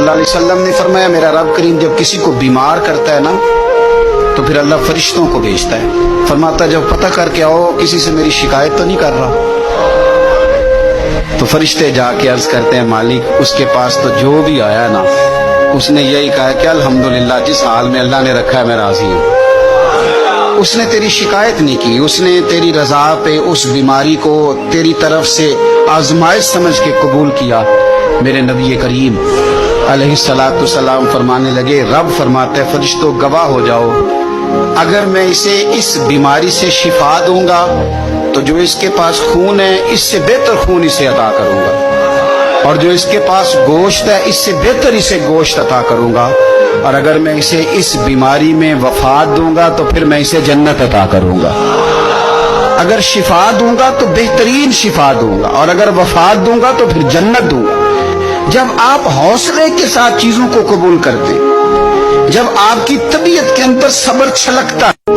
सल्लल्लाहु अलैहि वसल्लम ने फरमाया मेरा रब करीम जब किसी को बीमार करता है ना तो फिर अल्लाह फरिश्तों को भेजता है, फरमाता जब पता करके आओ किसी से मेरी शिकायत तो नहीं कर रहा। तो फरिश्ते जाके अर्ज करते हैं मालिक उसके पास तो जो भी आया ना उसने यही कहा कि अल्हम्दुलिल्लाह जिस हाल में अल्लाह ने रखा है मैं राजी हूँ। उसने तेरी शिकायत नहीं की, उसने तेरी रजा पे उस बीमारी को तेरी तरफ से आजमाइश समझ के कबूल किया। मेरे नबी करीम अलैहिस्सलातु सलाम फरमाने लगे, रब फरमाते हैं फरिश्तों गवाह हो जाओ, अगर मैं इसे इस बीमारी से शिफा दूंगा तो जो इसके पास खून है इससे बेहतर खून इसे अता करूंगा, और जो इसके पास गोश्त है इससे बेहतर इसे गोश्त अता करूंगा, और अगर मैं इसे इस बीमारी में वफात दूंगा तो फिर मैं इसे जन्नत अता करूंगा। अगर शिफा दूंगा तो बेहतरीन शिफा दूंगा, और अगर वफात दूंगा तो फिर जन्नत दूंगा। जब आप हौसले के साथ चीजों को कबूल करते हैं, जब आपकी तबीयत के अंदर सब्र छलकता है,